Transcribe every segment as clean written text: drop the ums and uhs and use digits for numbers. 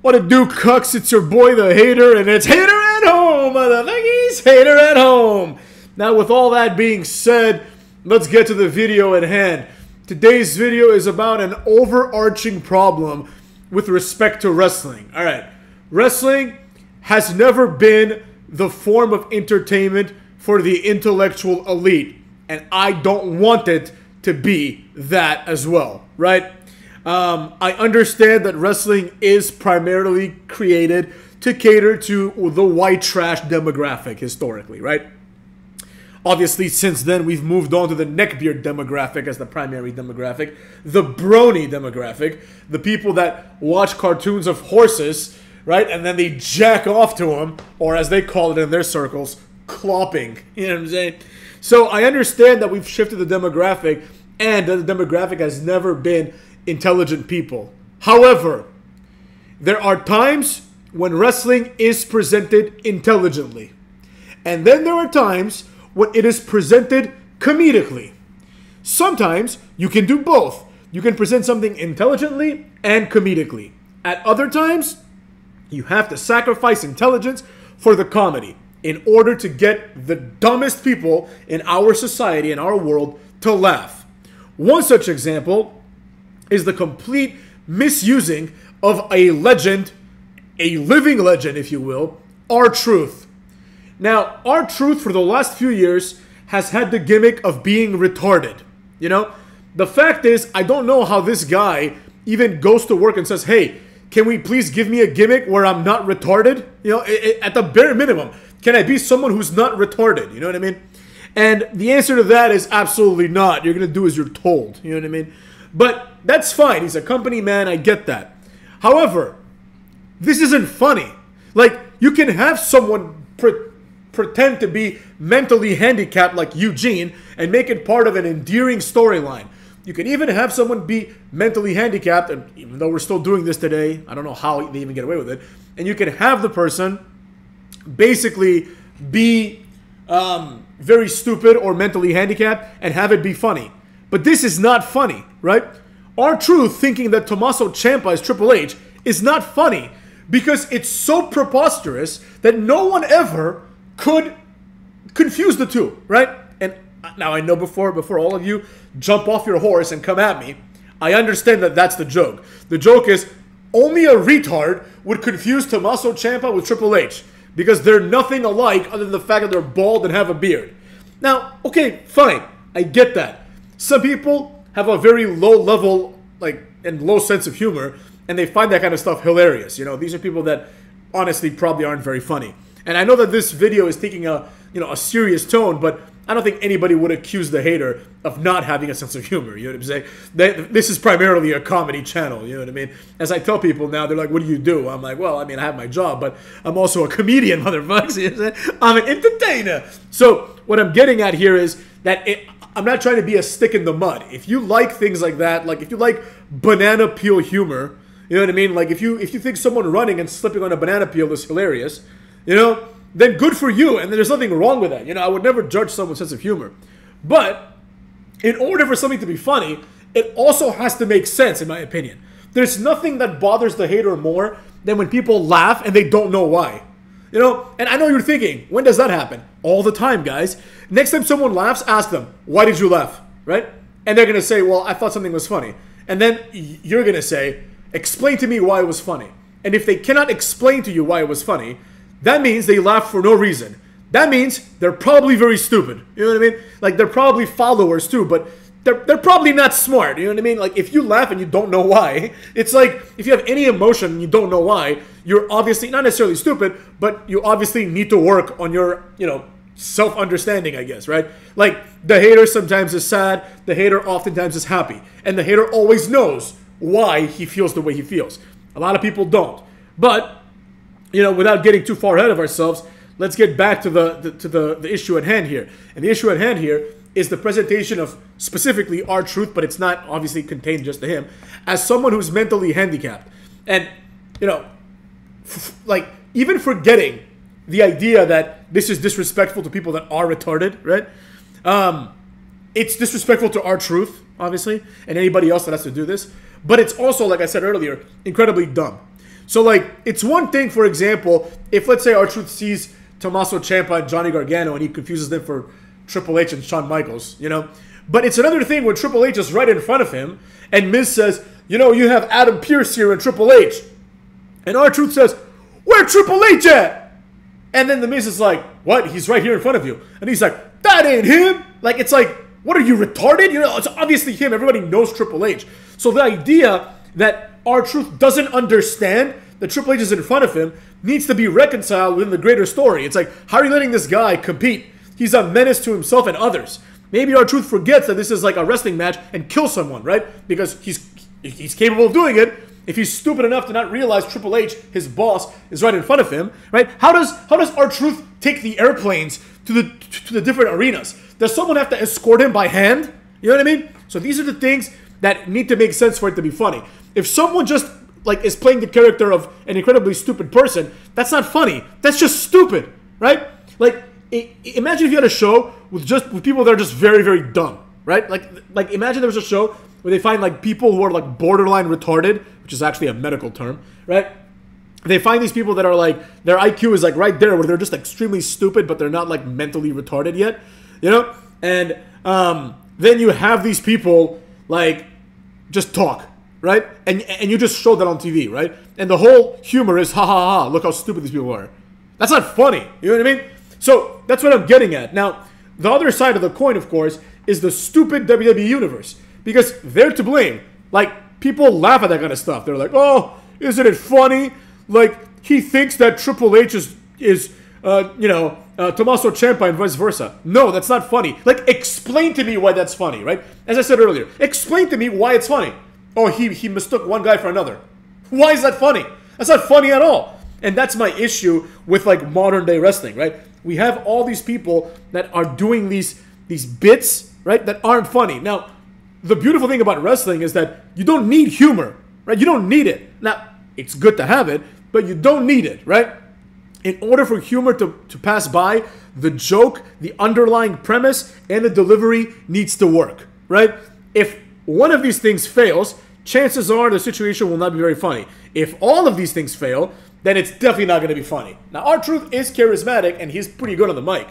What it do, cucks? It's your boy, the Hater, and it's Hater at Home, motherfuckers! Hater at Home! Now, with all that being said, let's get to the video at hand. Today's video is about an overarching problem with respect to wrestling. Alright, wrestling has never been the form of entertainment for the intellectual elite, and I don't want it to be that as well, right? I understand that wrestling is primarily created to cater to the white trash demographic historically, right? Obviously, since then, we've moved on to the neckbeard demographic as the primary demographic, the brony demographic, the people that watch cartoons of horses, right? And then they jack off to them, or as they call it in their circles, clopping. You know what I'm saying? So I understand that we've shifted the demographic, and the demographic has never been intelligent people. However, there are times when wrestling is presented intelligently. And then there are times when it is presented comedically. Sometimes you can do both. You can present something intelligently and comedically. At other times, you have to sacrifice intelligence for the comedy in order to get the dumbest people in our society, in our world, to laugh. One such example is the complete misusing of a legend, a living legend, if you will, R-Truth. Now, R-Truth for the last few years has had the gimmick of being retarded. You know, the fact is, I don't know how this guy even goes to work and says, hey, can we please give me a gimmick where I'm not retarded? You know, at the bare minimum, can I be someone who's not retarded? You know what I mean? And the answer to that is absolutely not. You're going to do as you're told. You know what I mean? But that's fine. He's a company man. I get that. However, this isn't funny. Like, you can have someone pretend to be mentally handicapped like Eugene and make it part of an endearing storyline. You can even have someone be mentally handicapped, and even though we're still doing this today, I don't know how they even get away with it, and you can have the person basically be very stupid or mentally handicapped and have it be funny. But this is not funny, right? R-Truth thinking that Tommaso Ciampa is Triple H is not funny because it's so preposterous that no one ever could confuse the two, right? And now I know before all of you jump off your horse and come at me, I understand that that's the joke. The joke is only a retard would confuse Tommaso Ciampa with Triple H because they're nothing alike other than the fact that they're bald and have a beard. Now, okay, fine. I get that. Some people have a very low level, and low sense of humor, and they find that kind of stuff hilarious. You know, these are people that honestly probably aren't very funny. And I know that this video is taking a serious tone, but I don't think anybody would accuse the Hater of not having a sense of humor. You know what I'm saying? This is primarily a comedy channel. You know what I mean? As I tell people now, they're like, "What do you do?" I'm like, "Well, I mean, I have my job, but I'm also a comedian, motherfuckers. You know what I'm saying? I'm an entertainer." So what I'm getting at here is that I'm not trying to be a stick in the mud. If you like things like that, like if you like banana peel humor, you know what I mean? Like if you think someone running and slipping on a banana peel is hilarious, you know, then good for you, and there's nothing wrong with that. You know, I would never judge someone's sense of humor. But in order for something to be funny, it also has to make sense, in my opinion. There's nothing that bothers the Hater more than when people laugh and they don't know why. You know, and I know you're thinking, when does that happen? All the time, guys. Next time someone laughs, ask them, why did you laugh? Right? And they're going to say, well, I thought something was funny. And then you're going to say, explain to me why it was funny. And if they cannot explain to you why it was funny, that means they laughed for no reason. That means they're probably very stupid. You know what I mean? Like, they're probably followers too, but they're probably not smart. You know what I mean? Like, if you laugh and you don't know why, it's like if you have any emotion and you don't know why, you're obviously not necessarily stupid, but you obviously need to work on your, self-understanding, I guess, right? Like, the Hater sometimes is sad, the Hater oftentimes is happy, and the Hater always knows why he feels the way he feels. A lot of people don't. But, without getting too far ahead of ourselves, let's get back to the issue at hand here. And the issue at hand here is the presentation of specifically R-Truth, but it's not obviously contained just to him, as someone who's mentally handicapped. And, even forgetting the idea that this is disrespectful to people that are retarded, right? It's disrespectful to R-Truth, obviously, and anybody else that has to do this. But it's also, like I said earlier, incredibly dumb. So, like, it's one thing, for example, if, let's say, R-Truth sees Tommaso Ciampa and Johnny Gargano and he confuses them for Triple H and Shawn Michaels, you know? But it's another thing when Triple H is right in front of him and Miz says, you know, you have Adam Pearce here and Triple H. And R-Truth says, where Triple H at? And then the Miz is like, what? He's right here in front of you. And he's like, that ain't him. Like, it's like, what are you, retarded? You know, it's obviously him. Everybody knows Triple H. So the idea that R-Truth doesn't understand that Triple H is in front of him needs to be reconciled within the greater story. It's like, how are you letting this guy compete? He's a menace to himself and others. Maybe R-Truth forgets that this is like a wrestling match and kills someone, right? Because he's capable of doing it. If he's stupid enough to not realize Triple H, his boss, is right in front of him, right? How does R-Truth take the airplanes to the different arenas? Does someone have to escort him by hand? You know what I mean? So these are the things that need to make sense for it to be funny. If someone just like is playing the character of an incredibly stupid person, that's not funny. That's just stupid, right? Like, imagine if you had a show with people that are just very, very dumb, right? Like imagine there was a show where they find like people who are like borderline retarded, which is actually a medical term, right? They find these people that are like, their IQ is like right there where they're just extremely stupid, but they're not like mentally retarded yet, you know? And then you have these people like just talk, right? And you just show that on TV, right? And the whole humor is, ha ha ha, look how stupid these people are. That's not funny, you know what I mean? So that's what I'm getting at. Now, the other side of the coin, of course, is the stupid WWE Universe. Because they're to blame. Like, people laugh at that kind of stuff. They're like, oh, isn't it funny? Like, he thinks that Triple H is Tommaso Ciampa and vice versa. No, that's not funny. Like, explain to me why that's funny, right? As I said earlier, explain to me why it's funny. Oh, he mistook one guy for another. Why is that funny? That's not funny at all. And that's my issue with, like, modern day wrestling, right? We have all these people that are doing these bits, right, that aren't funny. Now, the beautiful thing about wrestling is that you don't need humor, right? You don't need it. Now, it's good to have it, but you don't need it, right? In order for humor to pass by, the joke, the underlying premise, and the delivery needs to work, right? If one of these things fails, chances are the situation will not be very funny. If all of these things fail, then it's definitely not going to be funny. Now, R-Truth is charismatic, and he's pretty good on the mic.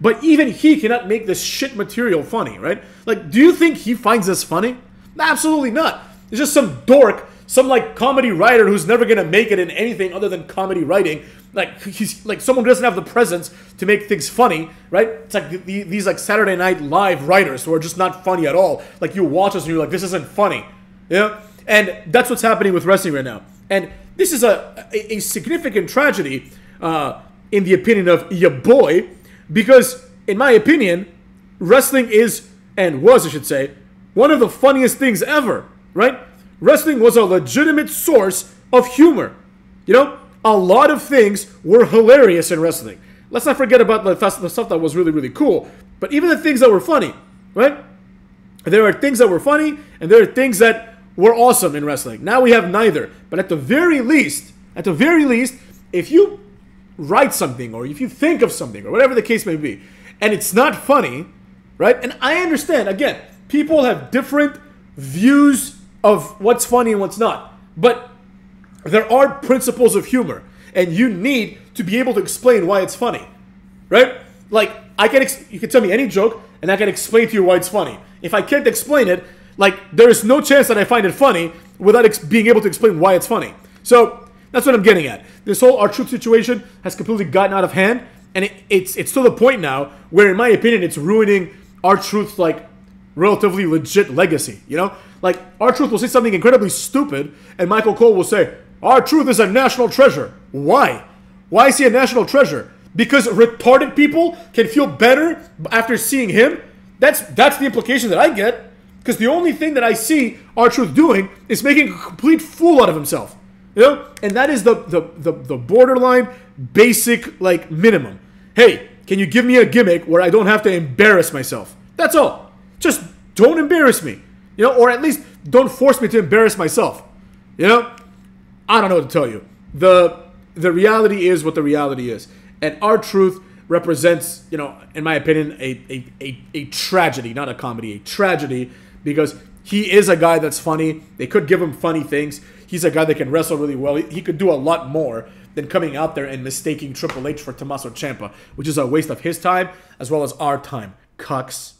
But even he cannot make this shit material funny, right? Like, do you think he finds this funny? Absolutely not. It's just some dork, some like comedy writer who's never gonna make it in anything other than comedy writing. Like, he's like someone who doesn't have the presence to make things funny, right? It's like these like Saturday Night Live writers who are just not funny at all. Like, you watch us and you're like, this isn't funny, yeah? And that's what's happening with wrestling right now. And this is a significant tragedy, in the opinion of ya boy. Because, in my opinion, wrestling is, and was, I should say, one of the funniest things ever, right? Wrestling was a legitimate source of humor. You know, a lot of things were hilarious in wrestling. Let's not forget about the stuff that was really, really cool. But even the things that were funny, right? There are things that were funny, and there are things that were awesome in wrestling. Now we have neither. But at the very least, if you write something, or if you think of something, or whatever the case may be, and it's not funny, right? And I understand, again, people have different views of what's funny and what's not. But there are principles of humor, and you need to be able to explain why it's funny, right? Like, you can tell me any joke, and I can explain to you why it's funny. If I can't explain it, like, there is no chance that I find it funny without being able to explain why it's funny. So that's what I'm getting at. This whole R-Truth situation has completely gotten out of hand, and it's to the point now where, in my opinion, it's ruining R-Truth's like relatively legit legacy. You know, like R-Truth will say something incredibly stupid, and Michael Cole will say, "R-Truth is a national treasure." Why? Why is he a national treasure? Because retarded people can feel better after seeing him? That's the implication that I get. Because the only thing that I see R-Truth doing is making a complete fool out of himself. You know? And that is the borderline basic, like, minimum. Hey, can you give me a gimmick where I don't have to embarrass myself? That's all. Just don't embarrass me. You know? Or at least don't force me to embarrass myself. You know? I don't know what to tell you. The reality is what the reality is. And R-Truth represents, you know, in my opinion, a tragedy, not a comedy, a tragedy, because he is a guy that's funny. They could give him funny things. he's a guy that can wrestle really well. He could do a lot more than coming out there and mistaking Triple H for Tommaso Ciampa, which is a waste of his time as well as our time. Cucks.